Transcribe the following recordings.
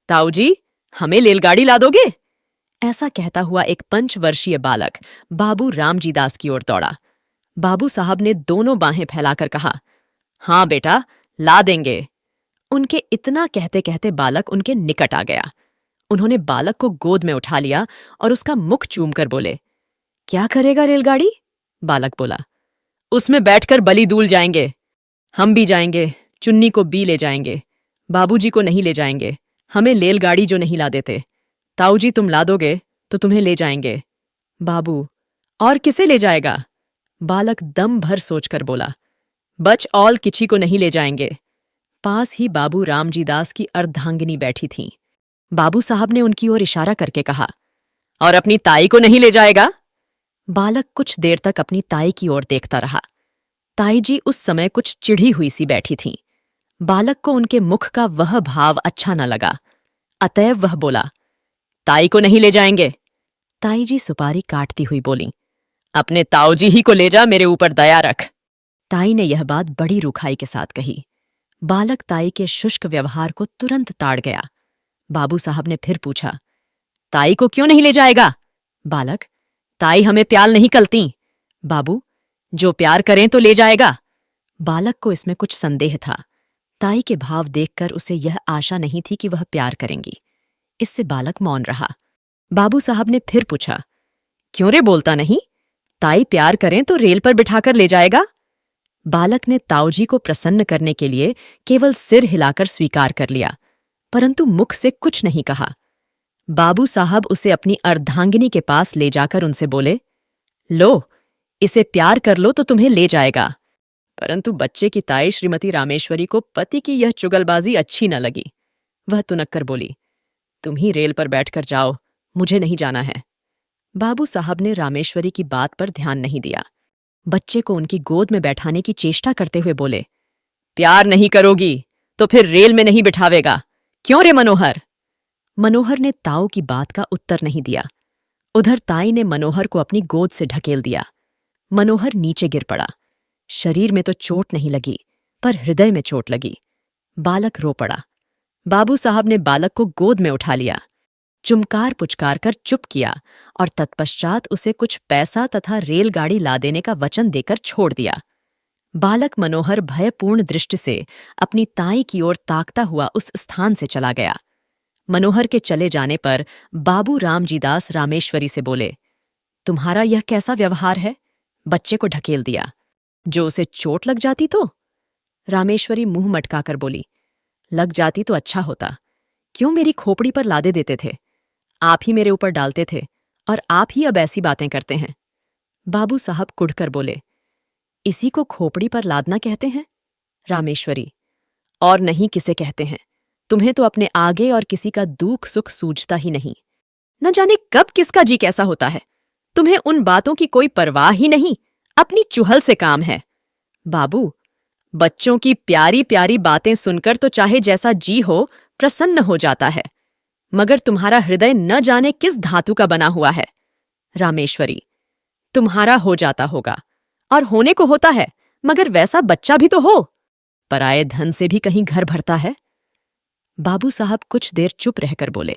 ताऊ जी, हमें रेलगाड़ी ला दोगे? ऐसा कहता हुआ एक 5 वर्षीय बालक बाबू रामजी दास की ओर दौड़ा। बाबू साहब ने दोनों बाहें फैलाकर कहा, हाँ बेटा, ला देंगे। उनके इतना कहते कहते बालक उनके निकट आ गया। उन्होंने बालक को गोद में उठा लिया और उसका मुख चूमकर बोले, क्या करेगा रेलगाड़ी? बालक बोला, उसमें बैठकर बलि दूल जाएंगे। हम भी जाएंगे, चुन्नी को भी ले जाएंगे, बाबूजी को नहीं ले जाएंगे। हमें रेलगाड़ी जो नहीं ला देते। ताऊ जी, तुम ला दोगे तो तुम्हें ले जाएंगे। बाबू, और किसे ले जाएगा? बालक दम भर सोचकर बोला, बच ऑल किसी को नहीं ले जाएंगे। पास ही बाबू रामजी दास की अर्धांगिनी बैठी थीं। बाबू साहब ने उनकी ओर इशारा करके कहा, और अपनी ताई को नहीं ले जाएगा? बालक कुछ देर तक अपनी ताई की ओर देखता रहा। ताई जी उस समय कुछ चिढ़ी हुई सी बैठी थीं। बालक को उनके मुख का वह भाव अच्छा न लगा, अतएव वह बोला, ताई को नहीं ले जाएंगे। ताई जी सुपारी काटती हुई बोली, अपने ताऊ जी ही को ले जा, मेरे ऊपर दया रख। ताई ने यह बात बड़ी रुखाई के साथ कही। बालक ताई के शुष्क व्यवहार को तुरंत ताड़ गया। बाबू साहब ने फिर पूछा, ताई को क्यों नहीं ले जाएगा? बालक, ताई हमें प्याल नहीं कलती। बाबू, जो प्यार करें तो ले जाएगा। बालक को इसमें कुछ संदेह था। ताई के भाव देखकर उसे यह आशा नहीं थी कि वह प्यार करेंगी। इससे बालक मौन रहा। बाबू साहब ने फिर पूछा, क्यों रे बोलता नहीं? ताई प्यार करें तो रेल पर बिठाकर ले जाएगा। बालक ने ताऊजी को प्रसन्न करने के लिए केवल सिर हिलाकर स्वीकार कर लिया, परंतु मुख से कुछ नहीं कहा। बाबू साहब उसे अपनी अर्धांगिनी के पास ले जाकर उनसे बोले, लो, इसे प्यार कर लो तो तुम्हें ले जाएगा। परंतु बच्चे की ताई श्रीमती रामेश्वरी को पति की यह चुगलबाजी अच्छी न लगी। वह तुनक कर बोली, तुम ही रेल पर बैठकर जाओ, मुझे नहीं जाना है। बाबू साहब ने रामेश्वरी की बात पर ध्यान नहीं दिया। बच्चे को उनकी गोद में बैठाने की चेष्टा करते हुए बोले, प्यार नहीं करोगी तो फिर रेल में नहीं बिठावेगा, क्यों रे मनोहर? मनोहर ने ताऊ की बात का उत्तर नहीं दिया। उधर ताई ने मनोहर को अपनी गोद से ढकेल दिया। मनोहर नीचे गिर पड़ा। शरीर में तो चोट नहीं लगी, पर हृदय में चोट लगी। बालक रो पड़ा। बाबू साहब ने बालक को गोद में उठा लिया, चुमकार पुचकार कर चुप किया और तत्पश्चात उसे कुछ पैसा तथा रेलगाड़ी ला देने का वचन देकर छोड़ दिया। बालक मनोहर भयपूर्ण दृष्टि से अपनी ताई की ओर ताकता हुआ उस स्थान से चला गया। मनोहर के चले जाने पर बाबू रामजी दास रामेश्वरी से बोले, तुम्हारा यह कैसा व्यवहार है? बच्चे को ढकेल दिया। जो उसे चोट लग जाती तो? रामेश्वरी मुंह मटकाकर बोली, लग जाती तो अच्छा होता। क्यों मेरी खोपड़ी पर लादे देते थे? आप ही मेरे ऊपर डालते थे और आप ही अब ऐसी बातें करते हैं। बाबू साहब कुढ़कर बोले, इसी को खोपड़ी पर लादना कहते हैं? रामेश्वरी, और नहीं किसे कहते हैं? तुम्हें तो अपने आगे और किसी का दुख सुख सूझता ही नहीं। न जाने कब किसका जी कैसा होता है। तुम्हें उन बातों की कोई परवाह ही नहीं, अपनी चुहल से काम है। बाबू, बच्चों की प्यारी प्यारी बातें सुनकर तो चाहे जैसा जी हो प्रसन्न हो जाता है, मगर तुम्हारा हृदय न जाने किस धातु का बना हुआ है। रामेश्वरी, तुम्हारा हो जाता होगा, और होने को होता है, मगर वैसा बच्चा भी तो हो। पराये धन से भी कहीं घर भरता है। बाबू साहब कुछ देर चुप रहकर बोले,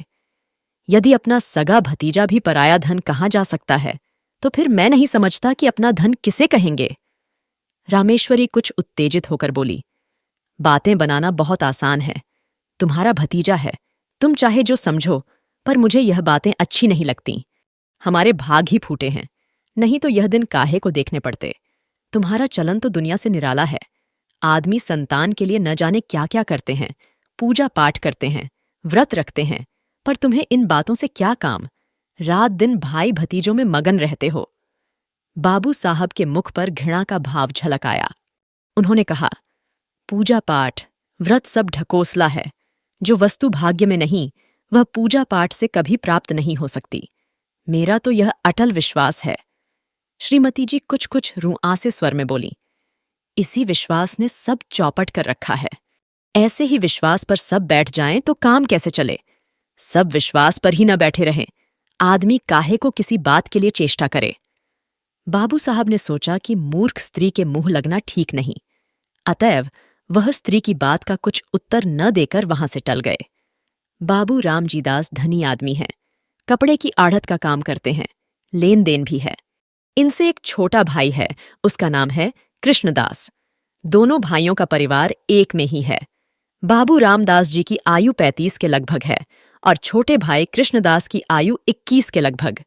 यदि अपना सगा भतीजा भी पराया धन कहाँ जा सकता है, तो फिर मैं नहीं समझता कि अपना धन किसे कहेंगे। रामेश्वरी कुछ उत्तेजित होकर बोली, बातें बनाना बहुत आसान है। तुम्हारा भतीजा है, तुम चाहे जो समझो, पर मुझे यह बातें अच्छी नहीं लगती। हमारे भाग ही फूटे हैं, नहीं तो यह दिन काहे को देखने पड़ते। तुम्हारा चलन तो दुनिया से निराला है। आदमी संतान के लिए न जाने क्या क्या करते हैं, पूजा पाठ करते हैं, व्रत रखते हैं, पर तुम्हें इन बातों से क्या काम? रात दिन भाई भतीजों में मगन रहते हो। बाबू साहब के मुख पर घृणा का भाव झलक आया। उन्होंने कहा, पूजा पाठ व्रत सब ढकोसला है। जो वस्तु भाग्य में नहीं, वह पूजा पाठ से कभी प्राप्त नहीं हो सकती। मेरा तो यह अटल विश्वास है। श्रीमती जी कुछ कुछ रुआंसे स्वर में बोली, इसी विश्वास ने सब चौपट कर रखा है। ऐसे ही विश्वास पर सब बैठ जाएं तो काम कैसे चले? सब विश्वास पर ही न बैठे रहें। आदमी काहे को किसी बात के लिए चेष्टा करे। बाबू साहब ने सोचा कि मूर्ख स्त्री के मुंह लगना ठीक नहीं, अतएव वह स्त्री की बात का कुछ उत्तर न देकर वहां से टल गए। बाबू रामजीदास धनी आदमी हैं, कपड़े की आढ़त का काम करते हैं, लेन देन भी है। इनसे एक छोटा भाई है, उसका नाम है कृष्णदास। दोनों भाइयों का परिवार एक में ही है। बाबू रामदास जी की आयु 35 के लगभग है और छोटे भाई कृष्णदास की आयु 21 के लगभग।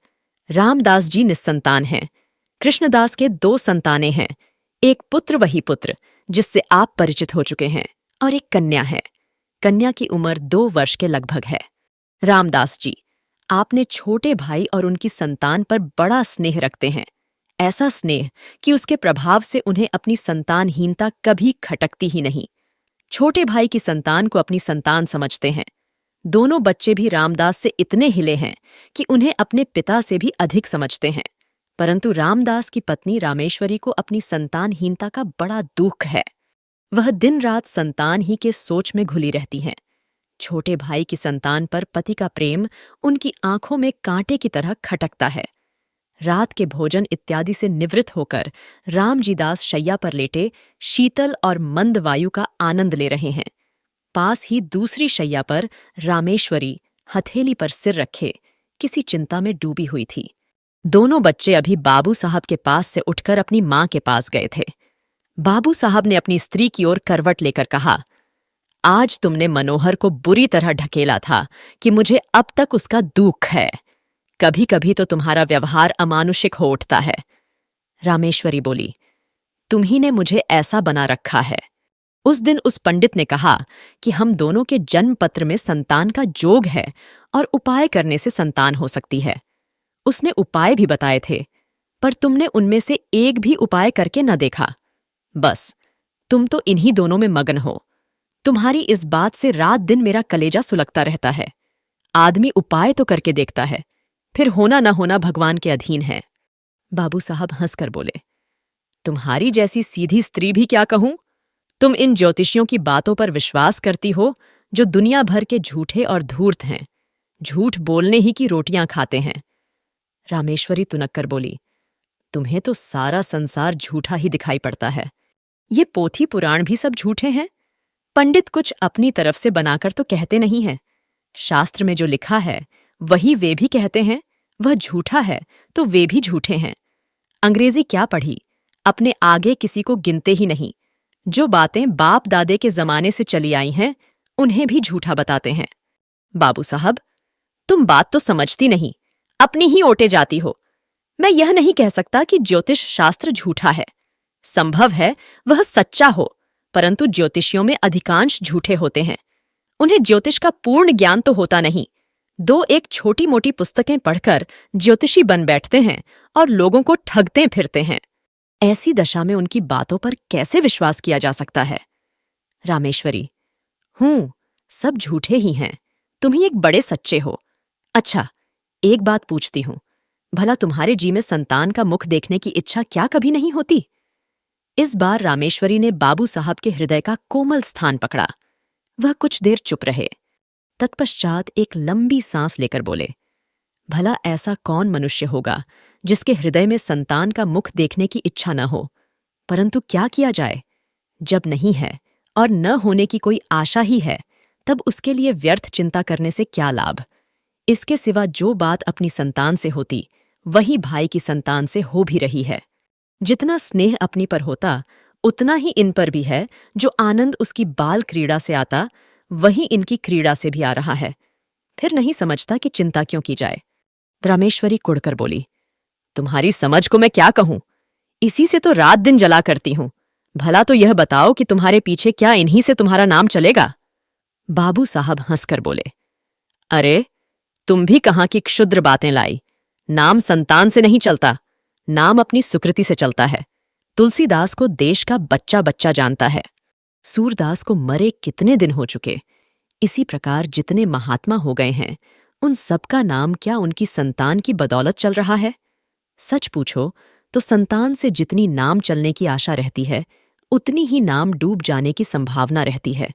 रामदास जी निस्संतान हैं। कृष्णदास के 2 संतानें हैं, एक पुत्र वही पुत्र जिससे आप परिचित हो चुके हैं, और एक कन्या है। कन्या की उम्र 2 वर्ष के लगभग है। रामदास जी, आपने छोटे भाई और उनकी संतान पर बड़ा स्नेह रखते हैं, ऐसा स्नेह कि उसके प्रभाव से उन्हें अपनी संतानहीनता कभी खटकती ही नहीं। छोटे भाई की संतान को अपनी संतान समझते हैं। दोनों बच्चे भी रामदास से इतने हिले हैं कि उन्हें अपने पिता से भी अधिक समझते हैं, परंतु रामदास की पत्नी रामेश्वरी को अपनी संतानहीनता का बड़ा दुख है। वह दिन रात संतान ही के सोच में घुली रहती हैं। छोटे भाई की संतान पर पति का प्रेम उनकी आंखों में कांटे की तरह खटकता है। रात के भोजन इत्यादि से निवृत्त होकर रामजीदास शैया पर लेटे शीतल और मंद वायु का आनंद ले रहे हैं। पास ही दूसरी शैया पर रामेश्वरी हथेली पर सिर रखे किसी चिंता में डूबी हुई थी। दोनों बच्चे अभी बाबू साहब के पास से उठकर अपनी मां के पास गए थे। बाबू साहब ने अपनी स्त्री की ओर करवट लेकर कहा, आज तुमने मनोहर को बुरी तरह ढकेला था कि मुझे अब तक उसका दुख है। कभी कभी तो तुम्हारा व्यवहार अमानुषिक हो उठता है। रामेश्वरी बोली, तुम्ही ने मुझे ऐसा बना रखा है। उस दिन उस पंडित ने कहा कि हम दोनों के जन्म पत्र में संतान का जोग है और उपाय करने से संतान हो सकती है। उसने उपाय भी बताए थे, पर तुमने उनमें से एक भी उपाय करके न देखा। बस तुम तो इन्हीं दोनों में मगन हो। तुम्हारी इस बात से रात दिन मेरा कलेजा सुलगता रहता है। आदमी उपाय तो करके देखता है, फिर होना न होना भगवान के अधीन है। बाबू साहब हंसकर बोले, तुम्हारी जैसी सीधी स्त्री भी क्या कहूं। तुम इन ज्योतिषियों की बातों पर विश्वास करती हो जो दुनिया भर के झूठे और धूर्त हैं। झूठ बोलने ही की रोटियां खाते हैं। रामेश्वरी तुनक्कर बोली, तुम्हें तो सारा संसार झूठा ही दिखाई पड़ता है। ये पोथी पुराण भी सब झूठे हैं। पंडित कुछ अपनी तरफ से बनाकर तो कहते नहीं हैं। शास्त्र में जो लिखा है वही वे भी कहते हैं। वह झूठा है तो वे भी झूठे हैं। अंग्रेजी क्या पढ़ी, अपने आगे किसी को गिनते ही नहीं। जो बातें बाप दादे के जमाने से चली आई हैं उन्हें भी झूठा बताते हैं। बाबू साहब, तुम बात तो समझती नहीं, अपनी ही ओटे जाती हो। मैं यह नहीं कह सकता कि ज्योतिष शास्त्र झूठा है। संभव है वह सच्चा हो, परंतु ज्योतिषियों में अधिकांश झूठे होते हैं। उन्हें ज्योतिष का पूर्ण ज्ञान तो होता नहीं। 2-1 छोटी मोटी पुस्तकें पढ़कर ज्योतिषी बन बैठते हैं और लोगों को ठगते फिरते हैं। ऐसी दशा में उनकी बातों पर कैसे विश्वास किया जा सकता है। रामेश्वरी, सब झूठे ही हैं। तुम ही एक बड़े सच्चे हो। अच्छा, एक बात पूछती हूं, भला तुम्हारे जी में संतान का मुख देखने की इच्छा क्या कभी नहीं होती। इस बार रामेश्वरी ने बाबू साहब के हृदय का कोमल स्थान पकड़ा। वह कुछ देर चुप रहे। तत्पश्चात एक लंबी सांस लेकर बोले, भला ऐसा कौन मनुष्य होगा जिसके हृदय में संतान का मुख देखने की इच्छा न हो। परंतु क्या किया जाए, जब नहीं है और न होने की कोई आशा ही है, तब उसके लिए व्यर्थ चिंता करने से क्या लाभ। इसके सिवा जो बात अपनी संतान से होती वही भाई की संतान से हो भी रही है। जितना स्नेह अपनी पर होता उतना ही इन पर भी है। जो आनंद उसकी बाल क्रीड़ा से आता वही इनकी क्रीड़ा से भी आ रहा है। फिर नहीं समझता कि चिंता क्यों की जाए। रामेश्वरी कुढ़कर बोली, तुम्हारी समझ को मैं क्या कहूं, इसी से तो रात दिन जला करती हूं। भला तो यह बताओ कि तुम्हारे पीछे क्या इन्हीं से तुम्हारा नाम चलेगा। बाबू साहब हंसकर बोले, अरे तुम भी कहां की क्षुद्र बातें लाई। नाम संतान से नहीं चलता, नाम अपनी सुकृति से चलता है। तुलसीदास को देश का बच्चा बच्चा जानता है। सूरदास को मरे कितने दिन हो चुके। इसी प्रकार जितने महात्मा हो गए हैं उन सबका नाम क्या उनकी संतान की बदौलत चल रहा है। सच पूछो तो संतान से जितनी नाम चलने की आशा रहती है उतनी ही नाम डूब जाने की संभावना रहती है।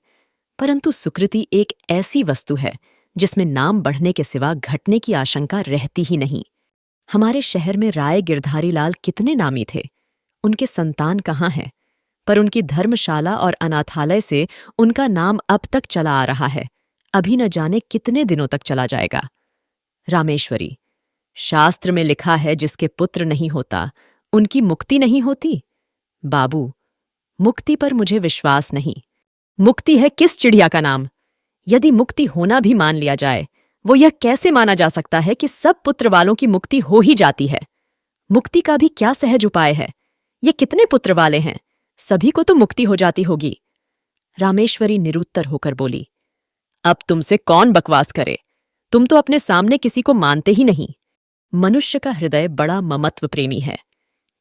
परंतु सुकृति एक ऐसी वस्तु है जिसमें नाम बढ़ने के सिवा घटने की आशंका रहती ही नहीं। हमारे शहर में राय गिरधारी लाल कितने नामी थे, उनके संतान कहाँ हैं, पर उनकी धर्मशाला और अनाथालय से उनका नाम अब तक चला आ रहा है। अभी न जाने कितने दिनों तक चला जाएगा। रामेश्वरी, शास्त्र में लिखा है जिसके पुत्र नहीं होता उनकी मुक्ति नहीं होती। बाबू, मुक्ति पर मुझे विश्वास नहीं। मुक्ति है किस चिड़िया का नाम? यदि मुक्ति होना भी मान लिया जाए, वो यह कैसे माना जा सकता है कि सब पुत्र वालों की मुक्ति हो ही जाती है? मुक्ति का भी क्या सहज उपाय है? ये कितने पुत्र वाले हैं? सभी को तो मुक्ति हो जाती होगी। रामेश्वरी निरुत्तर होकर बोली, अब तुमसे कौन बकवास करे? तुम तो अपने सामने किसी को मानते ही नहीं। मनुष्य का हृदय बड़ा ममत्व प्रेमी है।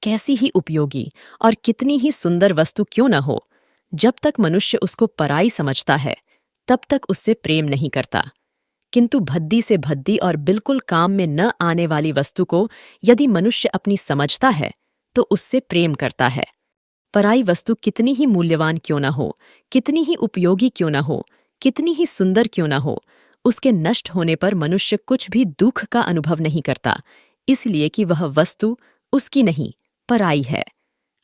कैसी ही उपयोगी और कितनी ही सुंदर वस्तु क्यों न हो, जब तक मनुष्य उसको पराई समझता है तब तक उससे प्रेम नहीं करता। किंतु भद्दी से भद्दी और बिल्कुल काम में न आने वाली वस्तु को यदि मनुष्य अपनी समझता है तो उससे प्रेम करता है। पराई वस्तु कितनी ही मूल्यवान क्यों न हो, कितनी ही उपयोगी क्यों न हो, कितनी ही सुंदर क्यों न हो, उसके नष्ट होने पर मनुष्य कुछ भी दुख का अनुभव नहीं करता, इसलिए कि वह वस्तु उसकी नहीं, पराई है।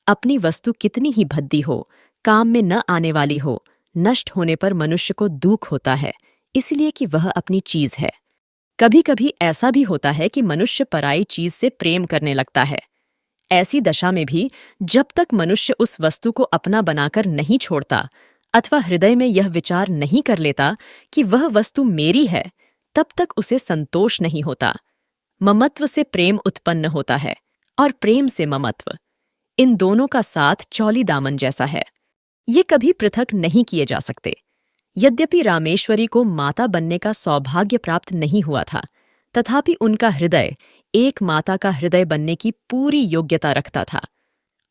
अपनी वस्तु कितनी ही भद्दी हो, काम में न आने वाली हो, नष्ट होने पर मनुष्य को दुख होता है, इसलिए कि वह अपनी चीज है। कभी कभी ऐसा भी होता है कि मनुष्य पराई चीज से प्रेम करने लगता है। ऐसी दशा में भी जब तक मनुष्य उस वस्तु को अपना बनाकर नहीं छोड़ता अथवा हृदय में यह विचार नहीं कर लेता कि वह वस्तु मेरी है, तब तक उसे संतोष नहीं होता। ममत्व से प्रेम उत्पन्न होता है और प्रेम से ममत्व। इन दोनों का साथ चौली दामन जैसा है। ये कभी पृथक नहीं किए जा सकते। यद्यपि रामेश्वरी को माता बनने का सौभाग्य प्राप्त नहीं हुआ था, तथापि उनका हृदय एक माता का हृदय बनने की पूरी योग्यता रखता था।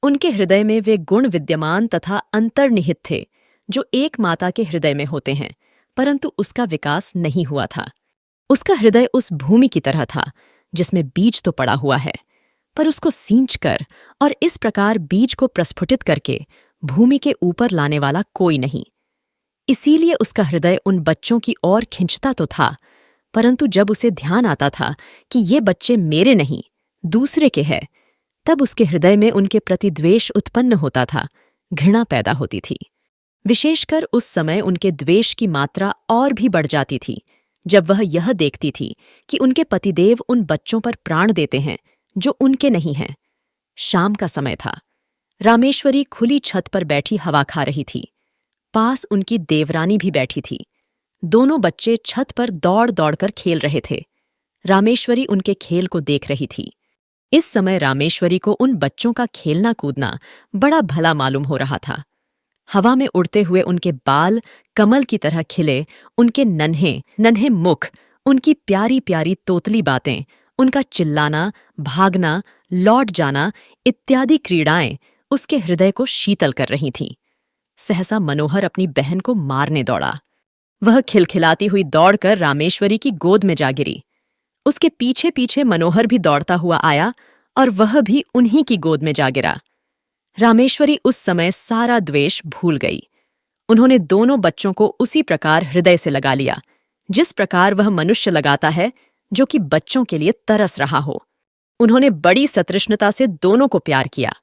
उनके हृदय में वे गुण विद्यमान तथा अंतर्निहित थे जो एक माता के हृदय में होते हैं, परंतु उसका विकास नहीं हुआ था। उसका हृदय उस भूमि की तरह था जिसमें बीज तो पड़ा हुआ है, पर उसको सींचकर और इस प्रकार बीज को प्रस्फुटित करके भूमि के ऊपर लाने वाला कोई नहीं। इसीलिए उसका हृदय उन बच्चों की ओर खिंचता तो था, परंतु जब उसे ध्यान आता था कि ये बच्चे मेरे नहीं, दूसरे के हैं, तब उसके हृदय में उनके प्रति द्वेष उत्पन्न होता था, घृणा पैदा होती थी। विशेषकर उस समय उनके द्वेष की मात्रा और भी बढ़ जाती थी जब वह यह देखती थी कि उनके पतिदेव उन बच्चों पर प्राण देते हैं जो उनके नहीं हैं। शाम का समय था। रामेश्वरी खुली छत पर बैठी हवा खा रही थी। पास उनकी देवरानी भी बैठी थी। दोनों बच्चे छत पर दौड़ दौड़कर खेल रहे थे। रामेश्वरी उनके खेल को देख रही थी। इस समय रामेश्वरी को उन बच्चों का खेलना कूदना बड़ा भला मालूम हो रहा था। हवा में उड़ते हुए उनके बाल कमल की तरह खिले, उनके नन्हे नन्हे मुख, उनकी प्यारी प्यारी तोतली बातें, उनका चिल्लाना, भागना, लौट जाना इत्यादि क्रीड़ाएं उसके हृदय को शीतल कर रही थीं। सहसा मनोहर अपनी बहन को मारने दौड़ा। वह खिलखिलाती हुई दौड़कर रामेश्वरी की गोद में जा गिरी। उसके पीछे पीछे मनोहर भी दौड़ता हुआ आया और वह भी उन्हीं की गोद में जा गिरा। रामेश्वरी उस समय सारा द्वेष भूल गई। उन्होंने दोनों बच्चों को उसी प्रकार हृदय से लगा लिया जिस प्रकार वह मनुष्य लगाता है जो कि बच्चों के लिए तरस रहा हो। उन्होंने बड़ी सतृष्णता से दोनों को प्यार किया।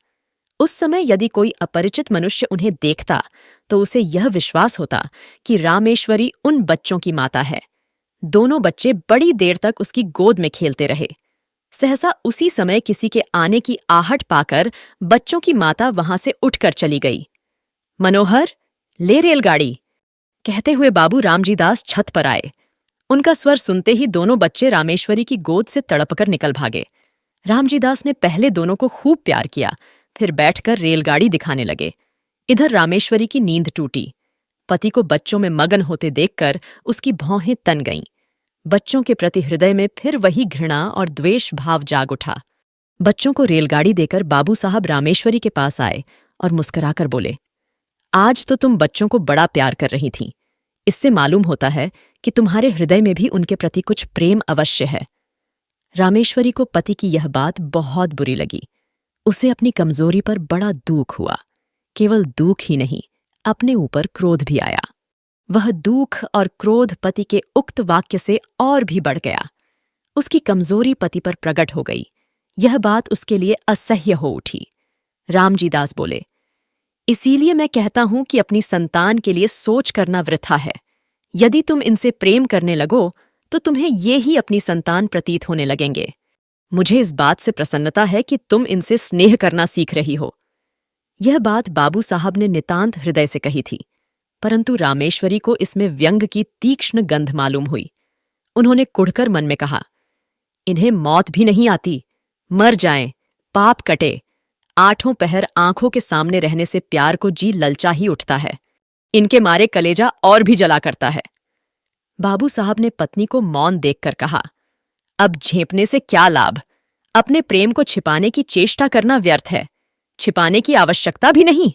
उस समय यदि कोई अपरिचित मनुष्य उन्हें देखता तो उसे यह विश्वास होता कि रामेश्वरी उन बच्चों की माता है। दोनों बच्चे बड़ी देर तक उसकी गोद में खेलते रहे। सहसा उसी समय किसी के आने की आहट पाकर बच्चों की माता वहां से उठकर चली गई। मनोहर, ले रेलगाड़ी, कहते हुए बाबू रामजी दास छत पर आए। उनका स्वर सुनते ही दोनों बच्चे रामेश्वरी की गोद से तड़पकर निकल भागे। रामजी दास ने पहले दोनों को खूब प्यार किया, फिर बैठकर रेलगाड़ी दिखाने लगे। इधर रामेश्वरी की नींद टूटी। पति को बच्चों में मगन होते देखकर उसकी भौहें तन गईं। बच्चों के प्रति हृदय में फिर वही घृणा और द्वेष भाव जाग उठा। बच्चों को रेलगाड़ी देकर बाबू साहब रामेश्वरी के पास आए और मुस्कुराकर बोले, आज तो तुम बच्चों को बड़ा प्यार कर रही थीं। इससे मालूम होता है कि तुम्हारे हृदय में भी उनके प्रति कुछ प्रेम अवश्य है। रामेश्वरी को पति की यह बात बहुत बुरी लगी। उसे अपनी कमजोरी पर बड़ा दुख हुआ। केवल दुख ही नहीं, अपने ऊपर क्रोध भी आया। वह दुख और क्रोध पति के उक्त वाक्य से और भी बढ़ गया। उसकी कमजोरी पति पर प्रकट हो गई। यह बात उसके लिए असह्य हो उठी। रामजी दास बोले, इसीलिए मैं कहता हूं कि अपनी संतान के लिए सोच करना वृथा है। यदि तुम इनसे प्रेम करने लगो तो तुम्हें ये ही अपनी संतान प्रतीत होने लगेंगे। मुझे इस बात से प्रसन्नता है कि तुम इनसे स्नेह करना सीख रही हो। यह बात बाबू साहब ने नितांत हृदय से कही थी, परंतु रामेश्वरी को इसमें व्यंग की तीक्ष्ण गंध मालूम हुई। उन्होंने कुढ़कर मन में कहा, इन्हें मौत भी नहीं आती, मर जाएं, पाप कटे। आठों पहर आंखों के सामने रहने से प्यार को जी ललचा ही उठता है। इनके मारे कलेजा और भी जला करता है। बाबू साहब ने पत्नी को मौन देखकर कहा, अब झेपने से क्या लाभ? अपने प्रेम को छिपाने की चेष्टा करना व्यर्थ है। छिपाने की आवश्यकता भी नहीं।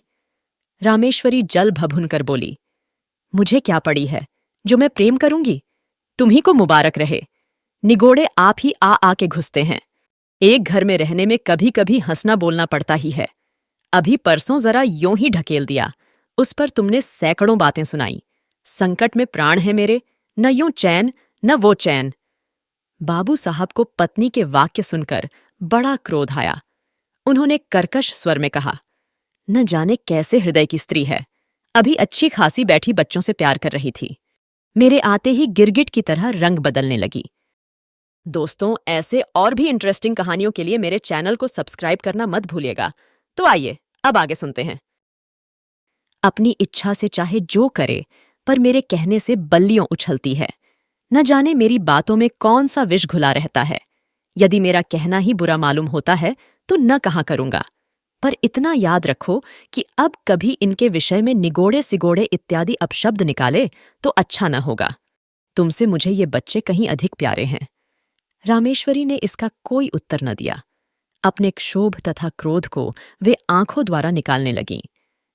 रामेश्वरी जल भभुन कर बोली, मुझे क्या पड़ी है जो मैं प्रेम करूंगी? तुम्ही को मुबारक रहे। निगोड़े आप ही आ के घुसते हैं। एक घर में रहने में कभी कभी हंसना बोलना पड़ता ही है। अभी परसों जरा यों ही ढकेल दिया, उस पर तुमने सैकड़ों बातें सुनाई। संकट में प्राण है मेरे, न यूं चैन न वो चैन। बाबू साहब को पत्नी के वाक्य सुनकर बड़ा क्रोध आया। उन्होंने कर्कश स्वर में कहा, न जाने कैसे हृदय की स्त्री है। अभी अच्छी खासी बैठी बच्चों से प्यार कर रही थी, मेरे आते ही गिरगिट की तरह रंग बदलने लगी। दोस्तों, ऐसे और भी इंटरेस्टिंग कहानियों के लिए मेरे चैनल को सब्सक्राइब करना मत भूलिएगा। तो आइए अब आगे सुनते हैं। अपनी इच्छा से चाहे जो करे, पर मेरे कहने से बल्लियों उछलती है। न जाने मेरी बातों में कौन सा विष घुला रहता है। यदि मेरा कहना ही बुरा मालूम होता है तो न कहा करूंगा, पर इतना याद रखो कि अब कभी इनके विषय में निगोड़े सिगोड़े इत्यादि अपशब्द निकाले तो अच्छा न होगा। तुमसे मुझे ये बच्चे कहीं अधिक प्यारे हैं। रामेश्वरी ने इसका कोई उत्तर न दिया। अपने क्षोभ तथा क्रोध को वे आंखों द्वारा निकालने लगीं।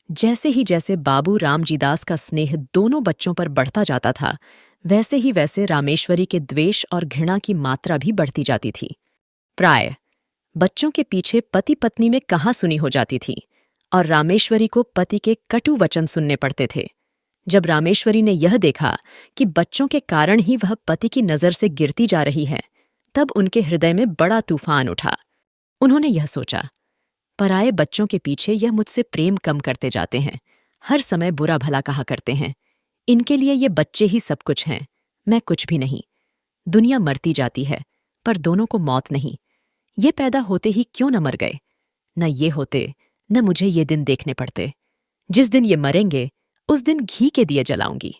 जैसे बाबू रामजीदास का स्नेह दोनों बच्चों पर बढ़ता जाता था, वैसे रामेश्वरी के द्वेष और घृणा की मात्रा भी बढ़ती जाती थी। प्राय बच्चों के पीछे पति पत्नी में कहाँ सुनी हो जाती थी, और रामेश्वरी को पति के कटु वचन सुनने पड़ते थे। जब रामेश्वरी ने यह देखा कि बच्चों के कारण ही वह पति की नजर से गिरती जा रही है, तब उनके हृदय में बड़ा तूफान उठा। उन्होंने यह सोचा, पराये बच्चों के पीछे यह मुझसे प्रेम कम करते जाते हैं, हर समय बुरा भला कहा करते हैं। इनके लिए ये बच्चे ही सब कुछ हैं, मैं कुछ भी नहीं। दुनिया मरती जाती है, पर दोनों को मौत नहीं। ये पैदा होते ही क्यों न मर गए? न ये होते, न मुझे ये दिन देखने पड़ते। जिस दिन ये मरेंगे, उस दिन घी के दिए जलाऊंगी।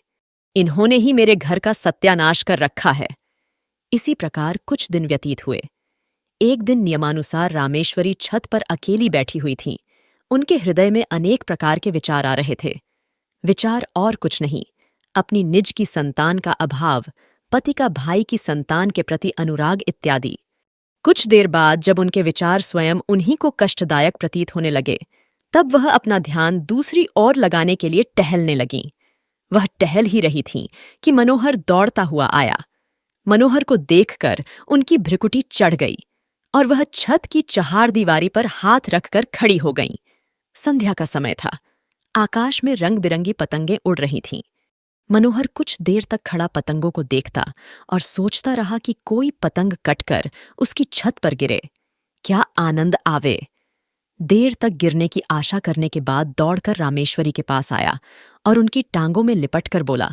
इन्होंने ही मेरे घर का सत्यानाश कर रखा है। इसी प्रकार कुछ दिन व्यतीत हुए। एक दिन नियमानुसार रामेश्वरी छत पर अकेली बैठी हुई थीं। उनके हृदय में अनेक प्रकार के विचार आ रहे थे। विचार और कुछ नहीं, अपनी निज की संतान का अभाव, पति का भाई की संतान के प्रति अनुराग इत्यादि। कुछ देर बाद जब उनके विचार स्वयं उन्हीं को कष्टदायक प्रतीत होने लगे, तब वह अपना ध्यान दूसरी ओर लगाने के लिए टहलने लगीं। वह टहल ही रही थीं कि मनोहर दौड़ता हुआ आया। मनोहर को देखकर उनकी भ्रिकुटी चढ़ गई और वह छत की चहारदीवारी पर हाथ रखकर खड़ी हो गईं। संध्या का समय था। आकाश में रंग बिरंगी पतंगें उड़ रही थीं। मनोहर कुछ देर तक खड़ा पतंगों को देखता और सोचता रहा कि कोई पतंग कटकर उसकी छत पर गिरे, क्या आनंद आवे। देर तक गिरने की आशा करने के बाद दौड़कर रामेश्वरी के पास आया और उनकी टांगों में लिपटकर बोला,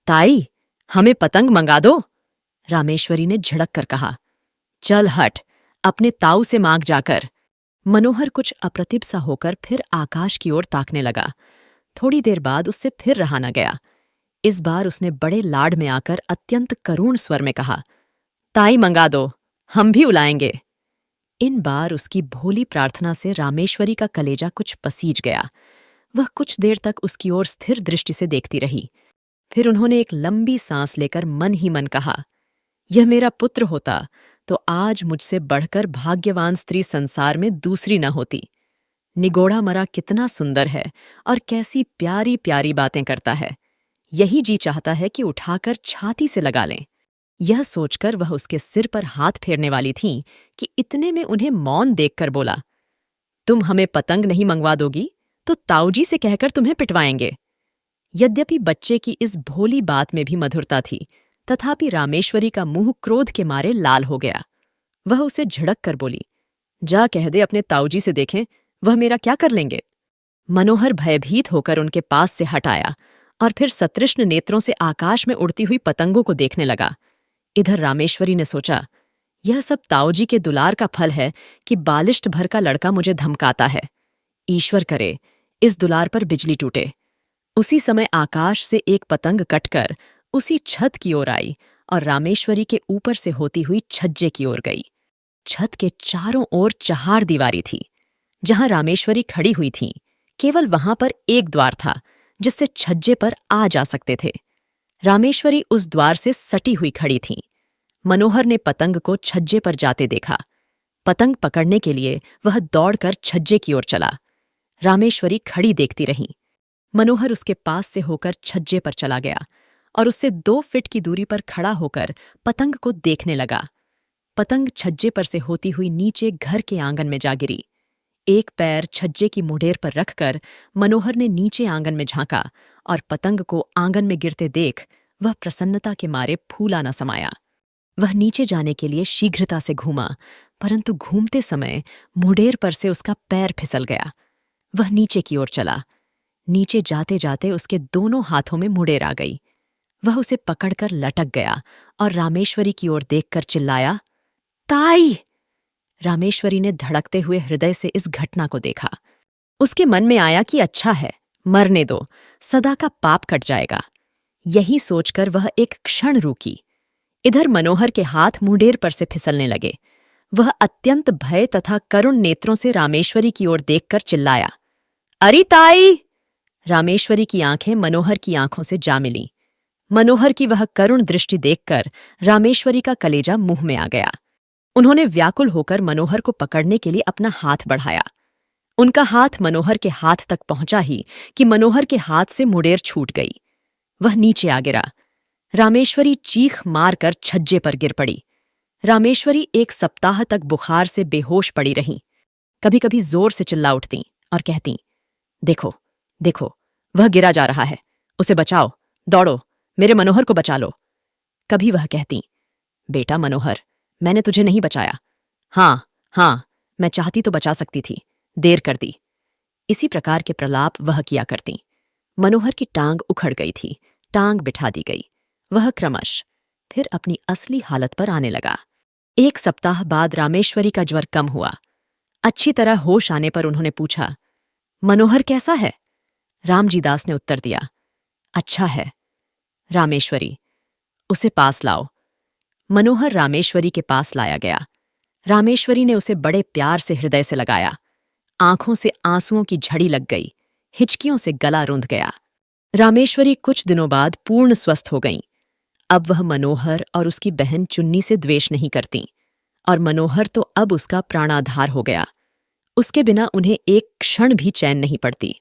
ताई, हमें पतंग मंगा दो। रामेश्वरी ने झिड़क कर कहा, चल हट, अपने ताऊ से मांग जाकर। मनोहर कुछ अप्रतिभ सा होकर फिर आकाश की ओर ताकने लगा। थोड़ी देर बाद उससे फिर रहा न गया। इस बार उसने बड़े लाड में आकर अत्यंत करुण स्वर में कहा, ताई मंगा दो, हम भी उलाएंगे। इन बार उसकी भोली प्रार्थना से रामेश्वरी का कलेजा कुछ पसीज गया। वह कुछ देर तक उसकी ओर स्थिर दृष्टि से देखती रही। फिर उन्होंने एक लंबी सांस लेकर मन ही मन कहा, यह मेरा पुत्र होता तो आज मुझसे बढ़कर भाग्यवान स्त्री संसार में दूसरी न होती। निगोड़ा मरा कितना सुंदर है और कैसी प्यारी प्यारी बातें करता है। यही जी चाहता है कि उठाकर छाती से लगा लें। यह सोचकर वह उसके सिर पर हाथ फेरने वाली थीं कि इतने में उन्हें मौन देखकर बोला, तुम हमें पतंग नहीं मंगवा दोगी तो ताऊजी से कहकर तुम्हें पिटवाएंगे। यद्यपि बच्चे की इस भोली बात में भी मधुरता थी, तथापि रामेश्वरी का मुंह क्रोध के मारे लाल हो गया। वह उसे झिड़क कर बोली, जा कह दे अपने ताऊजी से देखें वह मेरा क्या कर लेंगे। मनोहर भयभीत होकर उनके पास से हट आया और फिर सतृष्ण नेत्रों से आकाश में उड़ती हुई पतंगों को देखने लगा। इधर रामेश्वरी ने सोचा, यह सब ताऊजी के दुलार का फल है कि बालिष्ट भर का लड़का मुझे धमकाता है। ईश्वर करे इस दुलार पर बिजली टूटे। उसी समय आकाश से एक पतंग कटकर उसी छत की ओर आई और रामेश्वरी के ऊपर से होती हुई छज्जे की ओर गई। छत के चारों ओर चहार दीवारी थी। जहां रामेश्वरी खड़ी हुई थी, केवल वहां पर एक द्वार था जिससे छज्जे पर आ जा सकते थे। रामेश्वरी उस द्वार से सटी हुई खड़ी थी। मनोहर ने पतंग को छज्जे पर जाते देखा। पतंग पकड़ने के लिए वह दौड़कर छज्जे की ओर चला। रामेश्वरी खड़ी देखती रही। मनोहर उसके पास से होकर छज्जे पर चला गया और उससे 2 फीट की दूरी पर खड़ा होकर पतंग को देखने लगा। पतंग छज्जे पर से होती हुई नीचे घर के आंगन में जा गिरी। एक पैर छज्जे की मुडेर पर रखकर मनोहर ने नीचे आंगन में झांका और पतंग को आंगन में गिरते देख वह प्रसन्नता के मारे फूला न समाया। वह नीचे जाने के लिए शीघ्रता से घूमा, परंतु घूमते समय मुडेर पर से उसका पैर फिसल गया। वह नीचे की ओर चला। नीचे जाते जाते उसके दोनों हाथों में मुडेर आ गई। वह उसे पकड़कर लटक गया और रामेश्वरी की ओर देखकर चिल्लाया, ताई! रामेश्वरी ने धड़कते हुए हृदय से इस घटना को देखा। उसके मन में आया कि अच्छा है, मरने दो, सदा का पाप कट जाएगा। यही सोचकर वह एक क्षण रुकी। इधर मनोहर के हाथ मुंडेर पर से फिसलने लगे। वह अत्यंत भय तथा करुण नेत्रों से रामेश्वरी की ओर देखकर चिल्लाया, अरे ताई! रामेश्वरी की आंखें मनोहर की आंखों से जा मिलीं। मनोहर की वह करुण दृष्टि देखकर रामेश्वरी का कलेजा मुंह में आ गया। उन्होंने व्याकुल होकर मनोहर को पकड़ने के लिए अपना हाथ बढ़ाया। उनका हाथ मनोहर के हाथ तक पहुंचा ही कि मनोहर के हाथ से मुडेर छूट गई। वह नीचे आ गिरा। रामेश्वरी चीख मारकर छज्जे पर गिर पड़ी। रामेश्वरी 1 सप्ताह तक बुखार से बेहोश पड़ी रहीं। कभी कभी जोर से चिल्ला उठती और कहती, देखो देखो, वह गिरा जा रहा है, उसे बचाओ, दौड़ो, मेरे मनोहर को बचा लो। कभी वह कहती, बेटा मनोहर, मैंने तुझे नहीं बचाया। हाँ, मैं चाहती तो बचा सकती थी, देर कर दी। इसी प्रकार के प्रलाप वह किया करती। मनोहर की टांग उखड़ गई थी, टांग बिठा दी गई। वह क्रमश फिर अपनी असली हालत पर आने लगा। 1 सप्ताह बाद रामेश्वरी का ज्वर कम हुआ। अच्छी तरह होश आने पर उन्होंने पूछा, मनोहर कैसा है? रामजी दास ने उत्तर दिया, अच्छा है। रामेश्वरी, उसे पास लाओ। मनोहर रामेश्वरी के पास लाया गया। रामेश्वरी ने उसे बड़े प्यार से हृदय से लगाया। आंखों से आंसुओं की झड़ी लग गई, हिचकियों से गला रुंध गया। रामेश्वरी कुछ दिनों बाद पूर्ण स्वस्थ हो गईं। अब वह मनोहर और उसकी बहन चुन्नी से द्वेष नहीं करती, और मनोहर तो अब उसका प्राणाधार हो गया। उसके बिना उन्हें एक क्षण भी चैन नहीं पड़ती।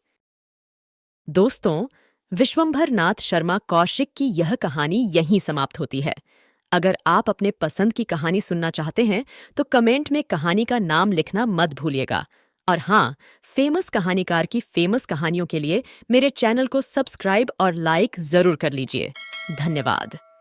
दोस्तों, विश्वंभर नाथ शर्मा कौशिक की यह कहानी यहीं समाप्त होती है। अगर आप अपने पसंद की कहानी सुनना चाहते हैं तो कमेंट में कहानी का नाम लिखना मत भूलिएगा। और हाँ, फेमस कहानीकार की फेमस कहानियों के लिए मेरे चैनल को सब्सक्राइब और लाइक जरूर कर लीजिए। धन्यवाद।